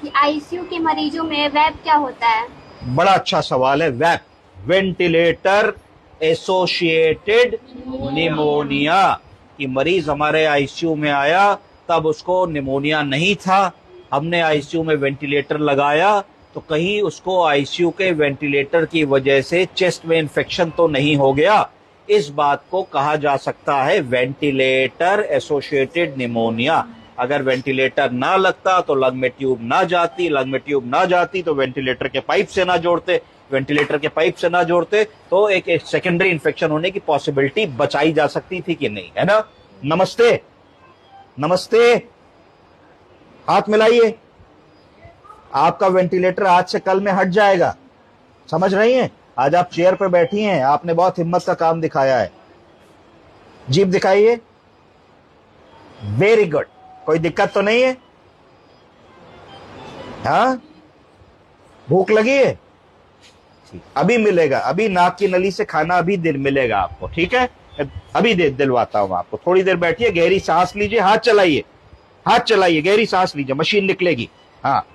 कि आईसीयू के मरीजों में वैप क्या होता है? बड़ा अच्छा सवाल है। वैप, वेंटिलेटर एसोसिएटेड निमोनिया। कि मरीज हमारे आईसीयू में आया, तब उसको निमोनिया नहीं था, हमने आईसीयू में वेंटिलेटर लगाया, तो कहीं उसको आईसीयू के वेंटिलेटर की वजह से चेस्ट में इंफेक्शन तो नहीं हो गया। इस बात को कहा जा सकता है वेंटिलेटर एसोसिएटेड निमोनिया। अगर वेंटिलेटर ना लगता तो लंग में ट्यूब ना जाती, लंग में ट्यूब ना जाती तो वेंटिलेटर के पाइप से ना जोड़ते, वेंटिलेटर के पाइप से ना जोड़ते तो एक सेकेंडरी इंफेक्शन होने की पॉसिबिलिटी बचाई जा सकती थी कि नहीं, है ना। नमस्ते, नमस्ते, हाथ मिलाइए। आपका वेंटिलेटर आज से कल में हट जाएगा, समझ रही हैं। आज आप चेयर पर बैठी हैं, आपने बहुत हिम्मत का काम दिखाया है। जीभ दिखाइए। Very good. कोई दिक्कत तो नहीं है? हाँ, भूख लगी है? अभी मिलेगा, अभी नाक की नली से खाना अभी मिलेगा आपको, ठीक है। अभी दिलवाता हूं आपको। थोड़ी देर बैठिए, गहरी सांस लीजिए, हाथ चलाइए, हाथ चलाइए, गहरी सांस लीजिए, मशीन निकलेगी। हाँ,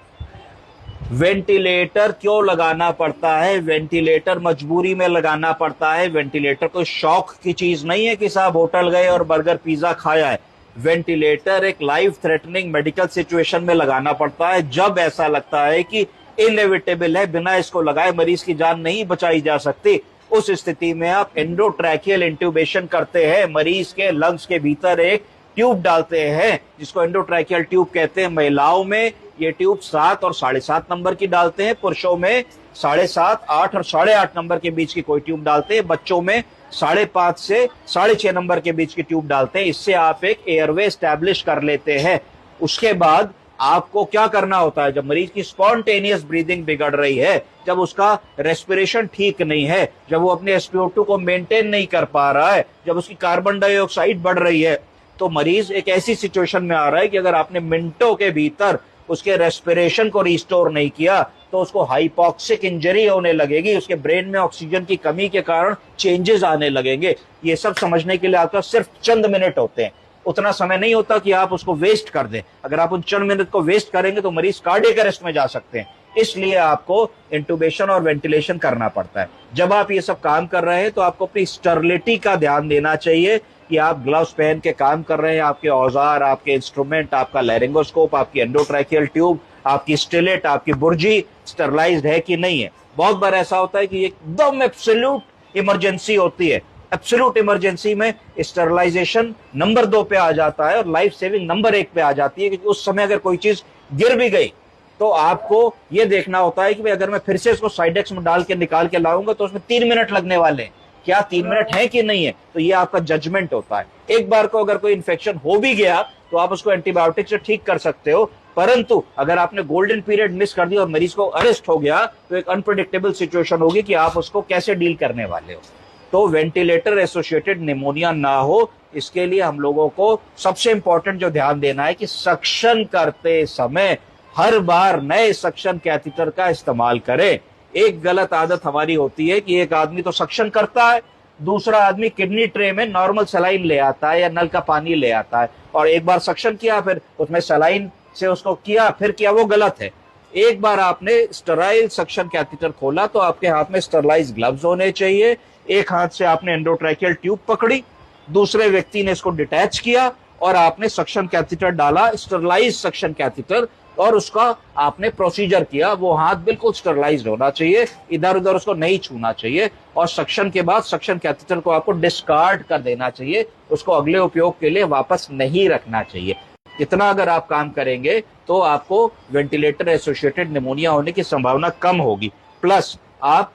वेंटिलेटर क्यों लगाना पड़ता है? वेंटिलेटर मजबूरी में लगाना पड़ता है। वेंटिलेटर कोई शौक की चीज नहीं है कि साहब होटल गए और बर्गर पिज्जा खाया है। वेंटिलेटर एक लाइफ थ्रेटनिंग मेडिकल सिचुएशन में लगाना पड़ता है, जब ऐसा लगता है कि इनएविटेबल है, बिना इसको लगाए मरीज की जान नहीं बचाई जा सकती। उस स्थिति में आप एंडोट्रैकियल इंट्यूबेशन करते हैं, मरीज के लंग्स के भीतर एक ट्यूब डालते हैं जिसको एंडोट्रैकियल ट्यूब कहते हैं। महिलाओं में ये ट्यूब 7 और 7.5 नंबर की डालते हैं, पुरुषों में 7.5, 8 और 8.5 नंबर के बीच की कोई ट्यूब डालते हैं, बच्चों में 5.5 से 6.5 नंबर के बीच की ट्यूब डालते हैं। इससे आप एक एयरवे स्टैब्लिश कर लेते हैं। उसके बाद आपको क्या करना होता है? जब मरीज की स्पॉन्टेनियस ब्रीदिंग बिगड़ रही है, जब उसका रेस्पिरेशन ठीक नहीं है, जब वो अपने SpO2 को मेंटेन नहीं कर पा रहा है, जब उसकी कार्बन डाइऑक्साइड बढ़ रही है, तो मरीज एक ऐसी सिचुएशन में आ रहा है कि अगर आपने मिनटों के भीतर उसके रेस्पिरेशन को रिस्टोर नहीं किया तो उसको हाइपोक्सिक इंजरी होने लगेगी, उसके ब्रेन में ऑक्सीजन की कमी के कारण चेंजेस आने लगेंगे। ये सब समझने के लिए आपका सिर्फ चंद मिनट होते हैं, उतना समय नहीं होता कि आप उसको वेस्ट कर दें। अगर आप उन चंद मिनट को वेस्ट करेंगे तो मरीज कार्डियक अरेस्ट में जा सकते हैं। इसलिए आपको इंटुबेशन और वेंटिलेशन करना पड़ता है। जब आप ये सब काम कर रहे हैं तो आपको अपनी स्टरलिटी का ध्यान देना चाहिए कि आप ग्लव्स पहन के काम कर रहे हैं, आपके औजार, आपके इंस्ट्रूमेंट, आपका लैरिंगोस्कोप, आपकी एंडोट्रैकियल ट्यूब, आपकी स्टिलेट, आपकी बुर्जी स्टरलाइज्ड है कि नहीं है। बहुत बार ऐसा होता है कि एकदम एब्सोल्यूट इमरजेंसी होती है, एब्सोल्यूट इमरजेंसी में स्टरलाइजेशन नंबर 2 पे आ जाता है और लाइफ सेविंग नंबर 1 पे आ जाती है, क्योंकि उस समय अगर कोई चीज गिर भी गई तो आपको यह देखना होता है कि भाई अगर मैं फिर से इसको साइडेक्स में डाल के निकाल के लाऊंगा तो उसमें 3 मिनट लगने वाले हैं, क्या 3 मिनट है कि नहीं है। तो ये आपका जजमेंट होता है। एक बार को अगर कोई इन्फेक्शन हो भी गया तो आप उसको एंटीबायोटिक से ठीक कर सकते हो, परंतु अगर आपने गोल्डन पीरियड मिस कर दिया और मरीज को अरेस्ट हो गया तो एक अनप्रेडिक्टेबल सिचुएशन होगी कि आप उसको कैसे डील करने वाले हो। तो वेंटिलेटर एसोसिएटेड निमोनिया ना हो, इसके लिए हम लोगों को सबसे इंपॉर्टेंट जो ध्यान देना है कि सक्शन करते समय हर बार नए सक्शन कैथेटर का इस्तेमाल करें। एक गलत आदत हमारी होती है कि एक आदमी तो सक्शन करता है, दूसरा आदमी किडनी ट्रे में नॉर्मल सलाइन ले आता है या नल का पानी ले आता है, और एक बार सक्शन किया फिर उसमें सलाइन से उसको किया फिर किया, वो गलत है। एक बार आपने स्टेराइल सक्शन कैथेटर खोला तो आपके हाथ में स्टेरलाइज ग्लव्स होने चाहिए। एक हाथ से आपने एंडोट्रैकियल ट्यूब पकड़ी, दूसरे व्यक्ति ने इसको डिटैच किया और आपने सक्शन कैथेटर डाला, स्टेरलाइज सक्शन कैथेटर, और उसका आपने प्रोसीजर किया। वो हाथ बिल्कुल स्टेरलाइज्ड होना चाहिए, इधर उधर उसको नहीं छूना चाहिए, और सक्शन के बाद सक्शन कैथेटर को आपको डिस्कार्ड कर देना चाहिए, उसको अगले उपयोग के लिए वापस नहीं रखना चाहिए। इतना अगर आप काम करेंगे तो आपको वेंटिलेटर एसोसिएटेड निमोनिया होने की संभावना कम होगी। प्लस आप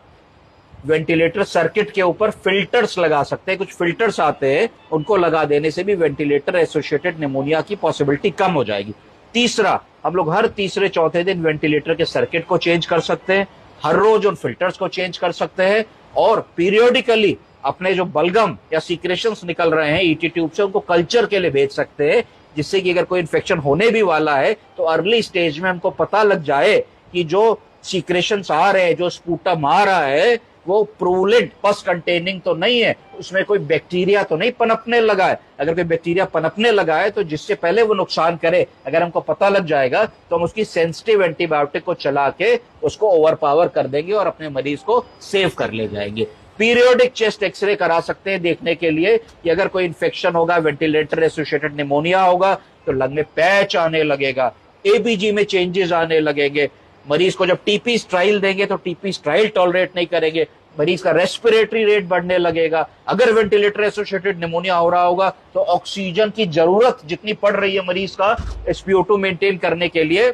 वेंटिलेटर सर्किट के ऊपर फिल्टर्स लगा सकते हैं, कुछ फिल्टर्स आते हैं, उनको लगा देने से भी वेंटिलेटर एसोसिएटेड निमोनिया की पॉसिबिलिटी कम हो जाएगी। तीसरा, हम लोग हर तीसरे चौथे दिन वेंटिलेटर के सर्किट को चेंज कर सकते हैं, हर रोज उन फिल्टर्स को चेंज कर सकते हैं, और पीरियोडिकली अपने जो बलगम या सीक्रेशंस निकल रहे हैं ईटी ट्यूब से उनको कल्चर के लिए भेज सकते हैं, जिससे कि अगर कोई इन्फेक्शन होने भी वाला है तो अर्ली स्टेज में हमको पता लग जाए कि जो सीक्रेशंस आ रहे हैं, जो स्पूटम आ रहा है, वो प्रूलेंट पस कंटेनिंग तो नहीं है, उसमें कोई बैक्टीरिया तो नहीं पनपने लगा है। अगर कोई बैक्टीरिया पनपने लगा है तो जिससे पहले वो नुकसान करे, अगर हमको पता लग जाएगा तो हम उसकी सेंसिटिव एंटीबायोटिक को चला के उसको ओवरपावर कर देंगे और अपने मरीज को सेव कर ले जाएंगे। पीरियोडिक चेस्ट एक्सरे करा सकते हैं देखने के लिए कि अगर कोई इन्फेक्शन होगा, वेंटिलेटर एसोसिएटेड निमोनिया होगा तो लंग में पैच आने लगेगा, एबीजी में चेंजेस आने लगेंगे। मरीज को जब टीपी स्ट्राइल देंगे तो टीपी स्ट्राइल टॉलरेट नहीं करेंगे, मरीज का रेस्पिरेटरी रेट बढ़ने लगेगा। अगर वेंटिलेटर एसोसिएटेड निमोनिया हो रहा होगा तो ऑक्सीजन की जरूरत जितनी पड़ रही है मरीज का SpO2 मेंटेन करने के लिए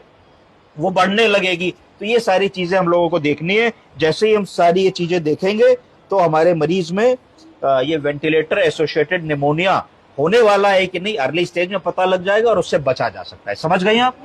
वो बढ़ने लगेगी। तो ये सारी चीजें हम लोगों को देखनी है। जैसे ही हम सारी ये चीजें देखेंगे तो हमारे मरीज में ये वेंटिलेटर एसोसिएटेड निमोनिया होने वाला है कि नहीं अर्ली स्टेज में पता लग जाएगा और उससे बचा जा सकता है। समझ गई आप?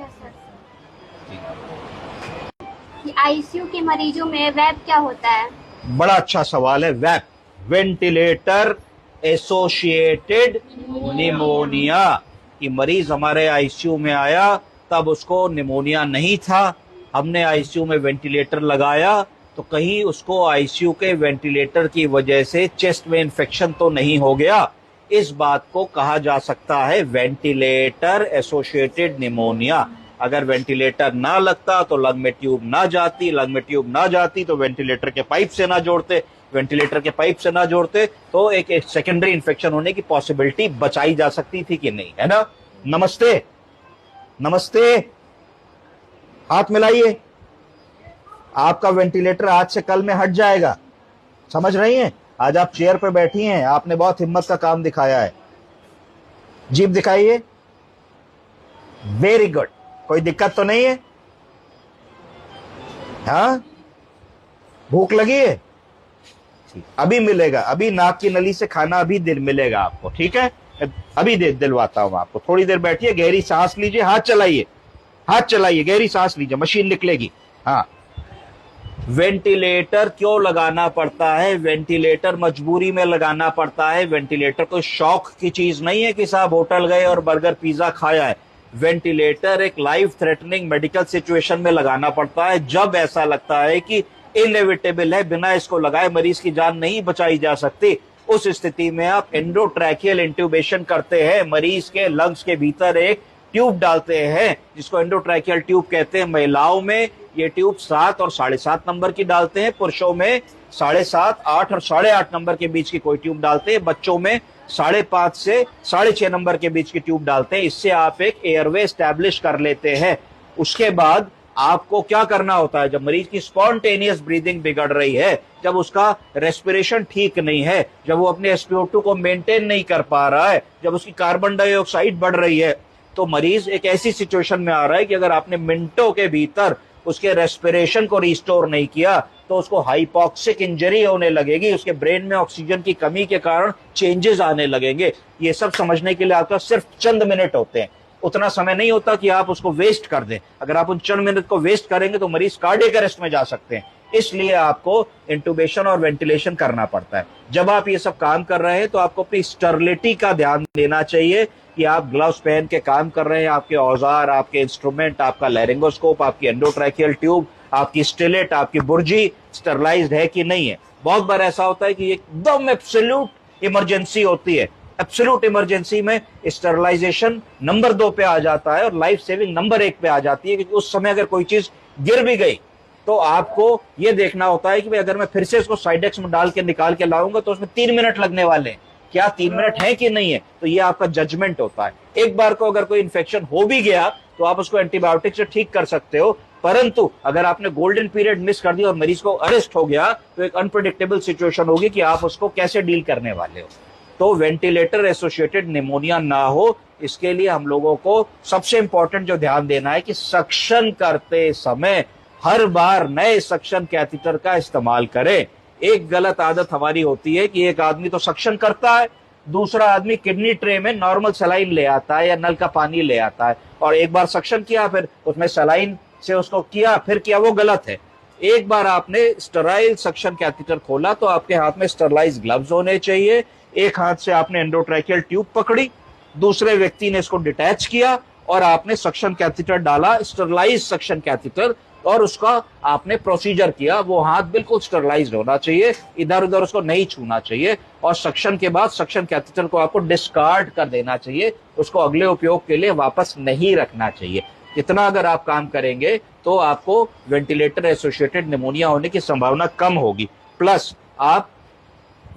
आईसीयू के मरीजों में वैब क्या होता है? बड़ा अच्छा सवाल है। वैप, वेंटिलेटर एसोसिएटेड निमोनिया। कि मरीज हमारे आईसीयू में आया तब उसको निमोनिया नहीं था, हमने आईसीयू में वेंटिलेटर लगाया तो कहीं उसको आईसीयू के वेंटिलेटर की वजह से चेस्ट में इंफेक्शन तो नहीं हो गया। इस बात को कहा जा सकता है वेंटिलेटर एसोसिएटेड निमोनिया। अगर वेंटिलेटर ना लगता तो लंग में ट्यूब ना जाती, लंग में ट्यूब ना जाती तो वेंटिलेटर के पाइप से ना जोड़ते, वेंटिलेटर के पाइप से ना जोड़ते तो एक सेकेंडरी इंफेक्शन होने की पॉसिबिलिटी बचाई जा सकती थी कि नहीं, है ना? नमस्ते, नमस्ते, हाथ मिलाइए। आपका वेंटिलेटर आज से कल में हट जाएगा, समझ रही हैं? आज आप चेयर पर बैठी हैं, आपने बहुत हिम्मत का काम दिखाया है। जीभ दिखाइए। Very good. कोई दिक्कत तो नहीं है? हाँ, भूख लगी है? अभी मिलेगा, अभी नाक की नली से खाना अभी मिलेगा आपको, ठीक है? अभी दिलवाता हूं आपको। थोड़ी देर बैठिए, गहरी सांस लीजिए, हाथ चलाइए, हाथ चलाइए, गहरी सांस लीजिए, मशीन निकलेगी। हाँ, वेंटिलेटर क्यों लगाना पड़ता है? वेंटिलेटर मजबूरी में लगाना पड़ता है। वेंटिलेटर कोई शौक की चीज नहीं है कि साहब होटल गए और बर्गर पिज्जा खाया है। वेंटिलेटर एक लाइफ थ्रेटनिंग मेडिकल सिचुएशन में लगाना पड़ता है जब ऐसा लगता है कि इनएविटेबल है, बिना इसको लगाए मरीज की जान नहीं बचाई जा सकती। उस स्थिति में आप एंडोट्रैकियल इंट्यूबेशन करते हैं, मरीज के लंग्स के भीतर एक ट्यूब डालते हैं जिसको एंडोट्रैकियल ट्यूब कहते हैं। महिलाओं में ये ट्यूब 7 और 7.5 नंबर की डालते हैं, पुरुषों में 7.5, 8 और 8.5 नंबर के बीच की कोई ट्यूब डालते हैं, बच्चों में 5.5 से 6.5 नंबर के बीच की ट्यूब डालते हैं। इससे आप एक एयरवे स्टैब्लिश कर लेते हैं। उसके बाद आपको क्या करना होता है? जब मरीज की स्पॉन्टेनियस ब्रीदिंग बिगड़ रही है, जब उसका रेस्पिरेशन ठीक नहीं है, जब वो अपने SpO2 को मेंटेन नहीं कर पा रहा है, जब उसकी कार्बन डाइऑक्साइड बढ़ रही है, तो मरीज एक ऐसी सिचुएशन में आ रहा है कि अगर आपने मिनटों के भीतर उसके रेस्पिरेशन को रिस्टोर नहीं किया तो उसको हाइपोक्सिक इंजरी होने लगेगी, उसके ब्रेन में ऑक्सीजन की कमी के कारण चेंजेस आने लगेंगे। ये सब समझने के लिए आपका सिर्फ चंद मिनट होते हैं, उतना समय नहीं होता कि आप उसको वेस्ट कर दें। अगर आप उन चंद मिनट को वेस्ट करेंगे तो मरीज कार्डियक अरेस्ट में जा सकते हैं। इसलिए आपको इंटुबेशन और वेंटिलेशन करना पड़ता है। जब आप ये सब काम कर रहे हैं तो आपको अपनी स्टरलिटी का ध्यान देना चाहिए कि आप ग्लव्स पहन के काम कर रहे हैं, आपके औजार, आपके इंस्ट्रूमेंट, आपका लैरिंगोस्कोप, आपकी एंडोट्रैकियल ट्यूब, आपकी स्टिलेट, आपकी बुर्जी स्टरलाइज्ड है कि नहीं है। बहुत बार ऐसा होता है कि एकदम एब्सोल्यूट इमरजेंसी होती है, एब्सोल्यूट इमरजेंसी में स्टरलाइजेशन नंबर 2 पे आ जाता है और लाइफ सेविंग नंबर 1 पे आ जाती है, क्योंकि उस समय अगर कोई चीज गिर भी गई तो आपको ये देखना होता है कि भाई अगर मैं फिर से इसको साइडेक्स में डाल के निकाल के लाऊंगा तो उसमें 3 मिनट लगने वाले हैं, क्या 3 मिनट है कि नहीं है? तो ये आपका जजमेंट होता है। एक बार को अगर कोई इन्फेक्शन हो भी गया तो आप उसको एंटीबायोटिक से ठीक कर सकते हो, परंतु अगर आपने गोल्डन पीरियड मिस कर दिया और मरीज को अरेस्ट हो गया तो एक अनप्रेडिक्टेबल सिचुएशन होगी कि आप उसको कैसे डील करने वाले हो। तो वेंटिलेटर एसोसिएटेड निमोनिया ना हो, इसके लिए हम लोगों को सबसे इंपॉर्टेंट जो ध्यान देना है कि सक्शन करते समय हर बार नए सक्शन कैथेटर का इस्तेमाल करें। एक गलत आदत हमारी होती है कि एक आदमी तो सक्शन करता है, दूसरा आदमी किडनी ट्रे में नॉर्मल सलाइन ले आता है या नल का पानी ले आता है, और एक बार सक्शन किया फिर उसमें सलाइन से उसको किया फिर किया, वो गलत है। एक बार आपने स्टेराइल सक्शन कैथेटर खोला तो आपके हाथ में स्टेरलाइज ग्लव्स होने चाहिए। एक हाथ से आपने एंडोट्रैकियल ट्यूब पकड़ी, दूसरे व्यक्ति ने इसको डिटैच किया और आपने सक्शन कैथेटर डाला, स्टरलाइज सक्शन कैथेटर, और उसका आपने प्रोसीजर किया। वो हाथ बिल्कुल स्टरलाइज्ड होना चाहिए, इधर उधर उसको नहीं छूना चाहिए, और सक्शन के बाद सक्शन कैथेटर को आपको डिस्कार्ड कर देना चाहिए, उसको अगले उपयोग के लिए वापस नहीं रखना चाहिए। इतना अगर आप काम करेंगे तो आपको वेंटिलेटर एसोसिएटेड निमोनिया होने की संभावना कम होगी। प्लस आप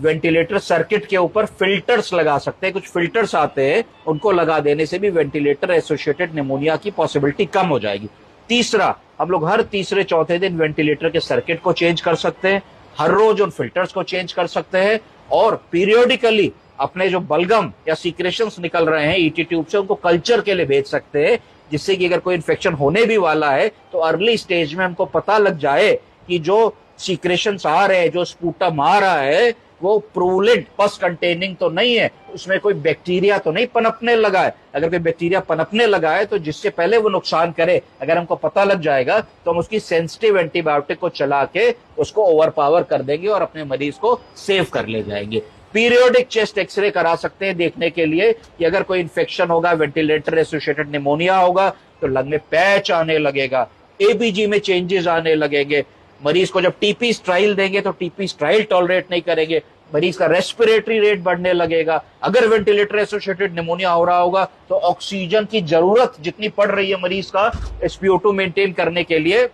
वेंटिलेटर सर्किट के ऊपर फिल्टर्स लगा सकते हैं, कुछ फिल्टर्स आते हैं, उनको लगा देने से भी वेंटिलेटर एसोसिएटेड निमोनिया की पॉसिबिलिटी कम हो जाएगी। तीसरा, हम लोग हर तीसरे चौथे दिन वेंटिलेटर के सर्किट को चेंज कर सकते हैं, हर रोज उन फिल्टर्स को चेंज कर सकते हैं, और पीरियोडिकली अपने जो बलगम या सीक्रेशंस निकल रहे हैं ईटी ट्यूब से, उनको कल्चर के लिए भेज सकते हैं, जिससे कि अगर कोई इन्फेक्शन होने भी वाला है तो अर्ली स्टेज में हमको पता लग जाए कि जो सीक्रेशंस आ रहे हैं, जो स्पूटम आ रहा है, वो प्रूलेंट पस कंटेनिंग तो नहीं है, उसमें कोई बैक्टीरिया तो नहीं पनपने लगा है। अगर कोई बैक्टीरिया पनपने लगा है तो जिससे पहले वो नुकसान करे, अगर हमको पता लग जाएगा तो हम उसकी सेंसिटिव एंटीबायोटिक को चला के उसको ओवरपावर कर देंगे और अपने मरीज को सेव कर ले जाएंगे। पीरियोडिक चेस्ट एक्सरे करा सकते हैं देखने के लिए कि अगर कोई इन्फेक्शन होगा, वेंटिलेटर एसोसिएटेड निमोनिया होगा, तो लंग में पैच आने लगेगा, एबीजी में चेंजेस आने लगेंगे। मरीज को जब टीपी स्ट्राइल देंगे तो टीपी स्ट्राइल टॉलरेट नहीं करेंगे, मरीज का रेस्पिरेटरी रेट बढ़ने लगेगा। अगर वेंटिलेटर एसोसिएटेड निमोनिया हो रहा होगा तो ऑक्सीजन की जरूरत जितनी पड़ रही है मरीज का SpO2 मेंटेन करने के लिए,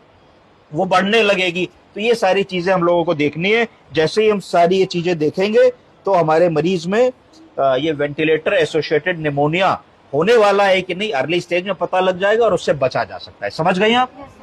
वो बढ़ने लगेगी। तो ये सारी चीजें हम लोगों को देखनी है। जैसे ही हम सारी ये चीजें देखेंगे तो हमारे मरीज में ये वेंटिलेटर एसोसिएटेड निमोनिया होने वाला है कि नहीं अर्ली स्टेज में पता लग जाएगा और उससे बचा जा सकता है। समझ गई आप? Yes, sir.